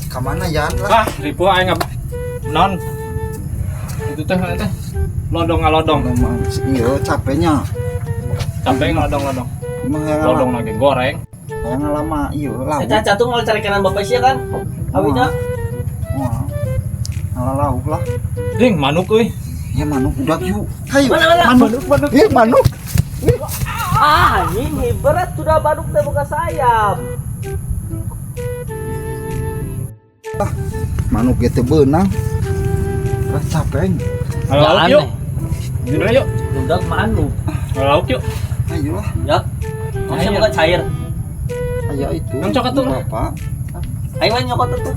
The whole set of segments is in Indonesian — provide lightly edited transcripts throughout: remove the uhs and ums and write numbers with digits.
Kemana Yan lah? Ribu aing non. Itu teh lodong. Iya capeknya. Sampai lodong. Lodong lagi goreng. Yang lama iya lauk. Catung kalau cari kanan bapak sih kan. Awinya. Wah. Lauk lah. Ding manuk euy. Ya manuk udah yuk. Hayu. Mana? Manuk. Iya manuk. Ini berat sudah baduk teh bukan sayap. Manuk gitu benang. Lah capek. Lauk yuk. Gila yuk. Udah manuk. Lauk yuk. Ayo lah. Ya. Masih bukan cair. Ayo itu. Yang coklat tuh. Bapak. Ayo main nyokot tuh.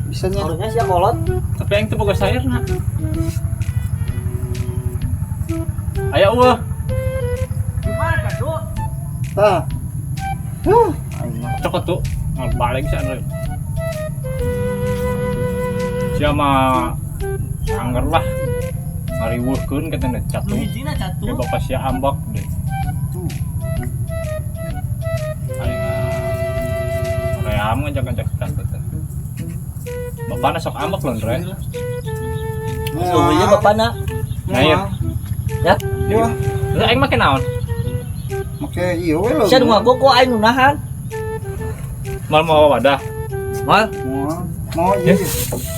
Bisanya. Harusnya sih kolot. Tapi yang itu boga sayurna. Ayo wah. Gimana kan, Dok? Tah. Cokot tuh. Balik sana. Siapa anggar lah. Ngariweuhkeun katanya catung. Hijina Ya catung. bapak sia ambak deh. Ream ngajak-ngajak kantor. Bapak sok ambak loh, Andre. Suhunya bapak nak. Ngair. Ya. Iya. Lu aing make naon? Make iya we lho. Saya nu ngago kok aing nu nahan. Mal mau wadah. Mal, Mau iya.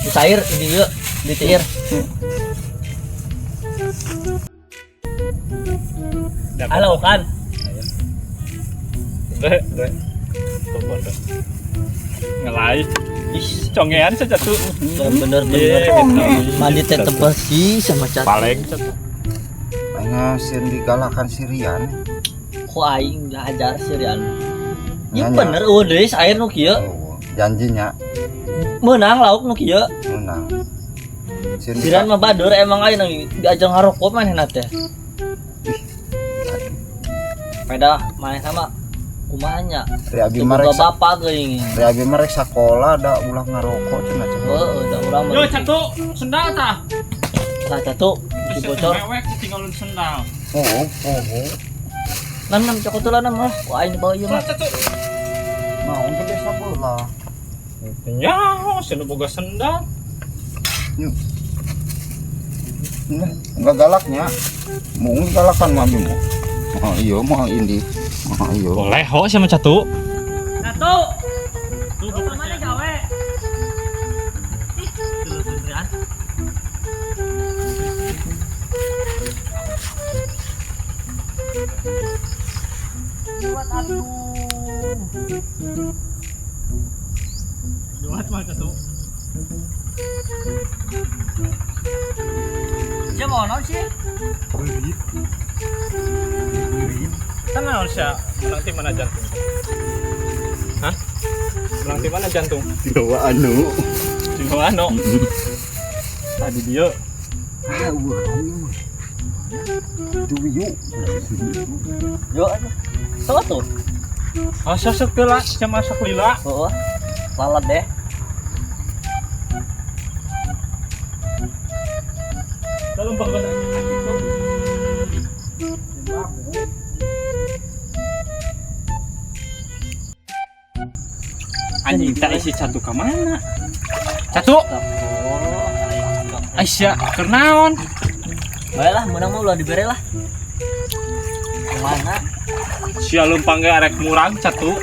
di cair di dieu, di tiir. Halo kan. Deh. Coba deh. Ngelai. Ih, congean saja tuh. Bener. Mandi teh tebal sih sama cat. Paling satu. Pengen digalakan Sirian. Kok aing ngajar Sirian. Iya, Iya bener deui air nu kieu. Oh, janjinya Menang lauk nu kieu. menang. Sirian mah badur emang aing diajar ngarokok manehna teh. Peda maneh sama kumanya. Abi Coba marek bapak geuing. Abi marek sakola da ulah ngarokok cenah cenah. Heeh, da urang Yo, mah. satu sendal tah. Nah, satu dibocor. Mewek tinggalin sendal. Oh. Nam cokotulan mah. Wah, ini bawa ieu mah. Satu. Mau gede sabelah. Ya, senu boga sendal. Nah, enggak galaknya. Mau galakan mami mau. Iya, mau ini. Iya. Boleh ho sama catu. Satu. Tuh mana gawe? Tuh beneran. Buat aduh. Buat mah catu. Dia mau naon sih? Kan naon sia menang tim mana jantung? Hah? Menang tim mana jantung? Dewa anu. Di bawah no. Tadi dia. Duyu. Yo anu. Salah tuh. Masak lila, jam masak lila. Oh. Lalat deh. Dalam bangga anjing tak isi catu ke mana? Catu. Aisyah, kernaon? Baiklah, menang mau ulah dibere lah. Mana? Sia leumpang ge arek murang catu.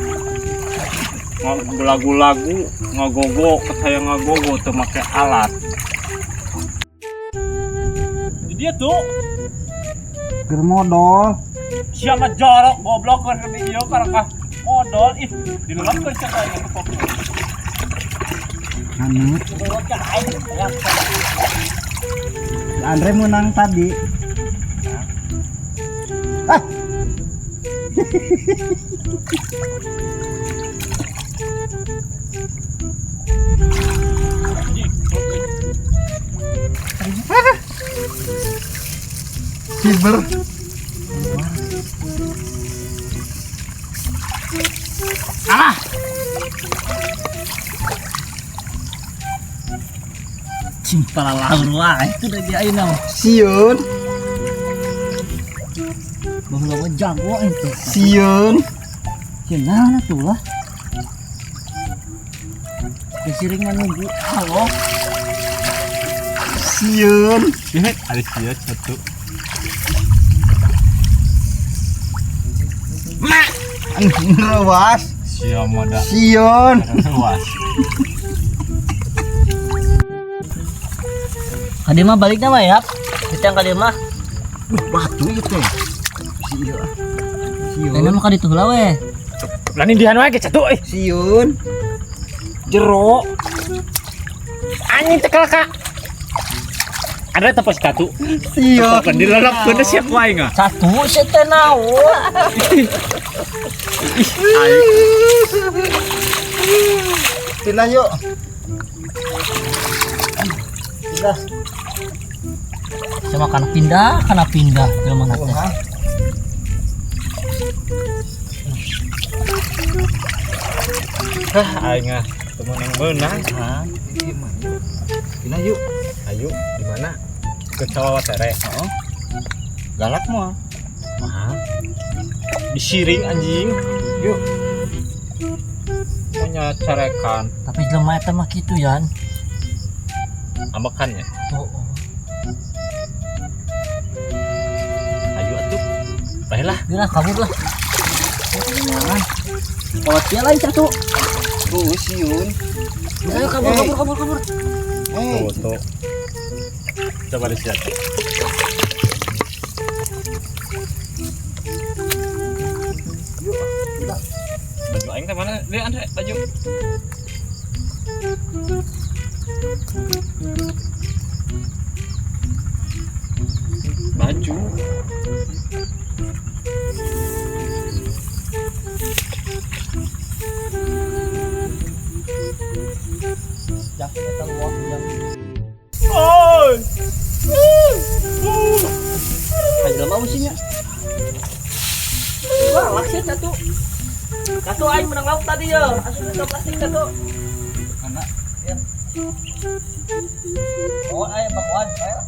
Lagu-lagu ngagogo, katanya ngagogo teu make alat. Dia tuh Ger modal. siapa jorok goblok kan di ieu karena modal ih di dalam kerja kayak gitu kok. Anu. Turut ka aing ya. Andre menang tadi. Ah. Fiber. Alah. Cimpala laur wah itu udah dia ayeuna mah. Siun. Baheula jago itu. Siun. Cenah tuh lah. Kesiring menunggu. Halo. Siun. Ini ada sia satu. Anjing rewas. Sia moda. Siun. Luas. Kade mah baliknya mah ya. Kita yang kade mah. Batu itu. Siun. Lain mah kade tuh heula we. Lani dihan wae satu euy. Siun. Jero. Anjing teh kakak. Ada tepos katu. Siun. Kan dilalapkeun siap wae nga. Satu sih teh naon. Tina yuk. Pindah. Sama kana pindah jelema na teh. Hah, aing ah temen yang menang. Tina yuk. Ayo, di mana? Ke Cawawa Tere. Heeh. Galak mah. Mahal. Disiring anjing. Yuk. Punya carekan. Tapi jelema eta mah kitu yan. Ambekan ya. Oh. Ayo atuh. Baiklah. Geura kabur lah. Jangan. Kalau dia lain satu. Oh, siun. Ayo kabur. Tuh. Coba disiap. Baju aing teh mana? Dia Andre baju. Baju. Jaket eta luas yang. Oi. Ka jelema musinya. Wah, laksir satu. Satu aing menang lauk tadi ya. Asup ke plastik satu. Karena Ya. Oh, ayo bakwan. Ayo.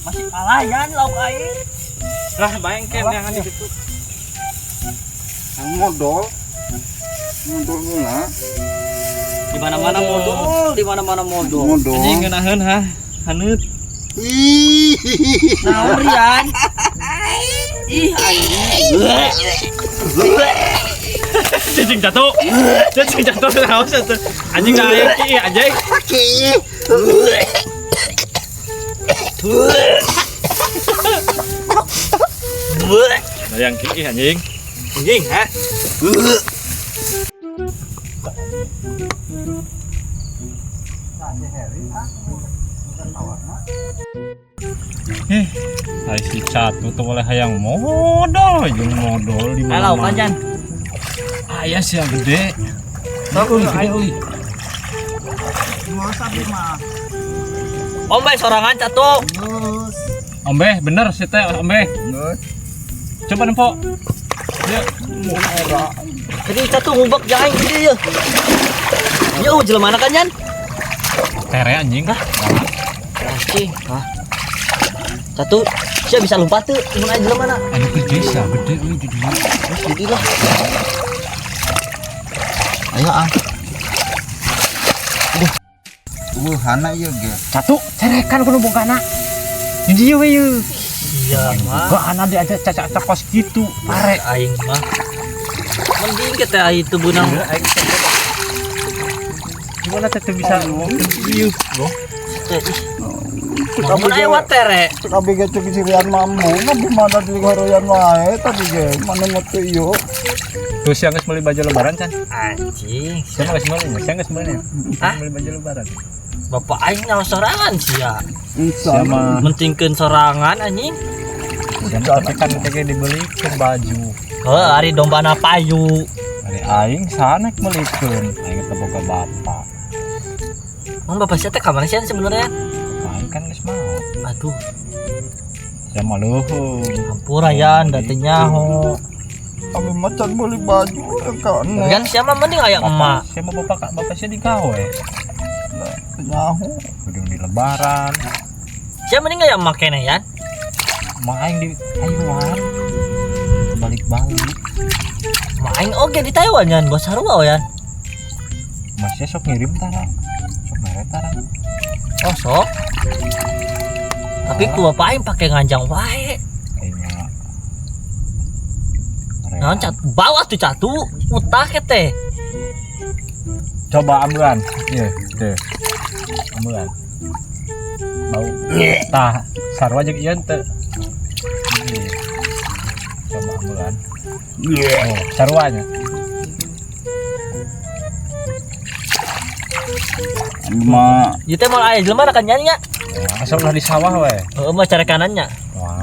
Masih palayan lauk aing. Lah bayangkan yang ada itu. yang modal. Modal guna. Di mana-mana modal, di mana-mana modal. Modal. Anjing ngeunaheun ha. Haneut. Ih. Naon Rian? Ih anjing. Cacing jatuh. Cacing jatuh naos atuh. Anjing da aya ki anjing. Yang ki anjing. Anjing, ha? Hai si catu tuh boleh hayang modal jeung modal di Halo, mana. Kanjan. Aya sih yang gede. Euy, gede euy. Ombe sorangan satu. Ombe bener sih teh ombe. Coba nempo. Ya, Jadi satu ngubak jangan gede ya. Yo, jelema mana Kanjan? tere anjing. Anjing, hah. Satu, saya bisa lompat tuh. Gimana aja mana? Anu gede sih, gede euy di dieu. Terus jadi lah. Ayo ah. Hana ieu ge. Satu cerekan kudu bongkana. Di dieu we yeuh. Iya mah. Gua ana diajak cacak kos gitu, pare. Aing mah. Mending kita itu bunang. Gimana teh bisa dieu, bro? Kamu aya watere. Tapi ge cek sirian mamu, nabi mana di haroyan wae tadi ge. Mana moto ieu. Terus yang geus meuli baju lebaran can? Anjing. Siapa geus meuli? Siapa geus meuli? Hah? Meuli baju lebaran. Bapak aing nyawa sorangan sih ya. Sama Mentingkeun sorangan anjing. dan tapi kan kayak dibeli ke baju. Oh, hari dombana payu. Hari aing sanek melikeun, aing teh boga bapak. Emang bapak saya teh kamana sih sebenarnya? Aing kan geus mau. Aduh, Saya mah leuheung. hampura ya dateu nyaho. Kami macan beli baju ya kan. Kan siapa mending aya emak. Saya mah bapak saya digawe. Nyaho. Kudu di lebaran. Siapa mending aya emak keneh ya? Mak aing di Taiwan. Balik-balik. Emak aing oge di Taiwan ya, bos sarua ya. Masih sok ngirim tara. Sok mere tara. Oh, sok. Tapi ku bapak aing pake nganjang wae. Kayaknya. Naon cat bawa tuh catu utah teh. Coba ambulan. Iya, teh. Ambulan. Bau. Tah, sarua jeung ieu teu. Coba ambulan. Oh, sarwanya. Cuma Ieu teh mal aya jelema rek nyanyi nya. Wah, asa ulah di sawah we. Heeh mah cara kanannya. Wah,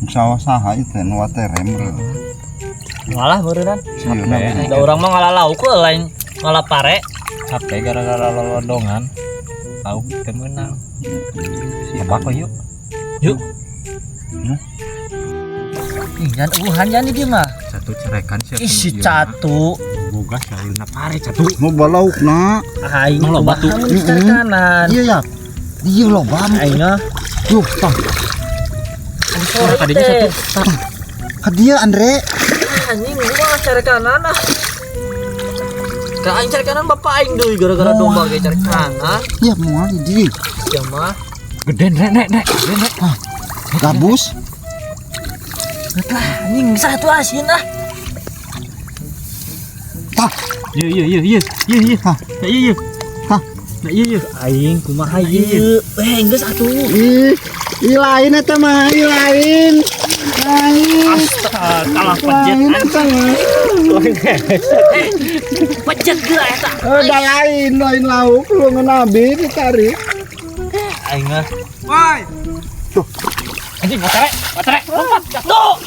sawah saha itu nu terem. Malah meureunnan. capek. Da urang mah ngalah lauk lain ngalah pare. Capek gara-gara lolodongan. Lauk teu meunang. Coba kok yuk. Yuk. Ih, jangan uhan jangan dia mah. Satu cerekan siapa? Ih, si catu. Boga salina pare catu. Mau balaukna. Aing Emang loba tuh? Cara kanan. Iya ya. Iya loba. Aing mah. Tuh, tah. Tadinya satu. Hadiah Andre. Anjing gua cara kanan ah. Ka aing cara kanan bapak aing deui gara-gara domba ge cara kanan. Ya moal di. Ya mah. Geden nek. Gabus. Lah anjing satu asin ah. Tah. Iya. Hah. Nah iya. Hah. Nah iya. Aing kumaha ieu? Geus atuh. Ih, lain eta mah, lain. Lain. Kalah pejet. Pejet geura eta. Da lain lauk lu ngenabi ditarik. Aing mah. Anjing, batere. Lompat. Tuh.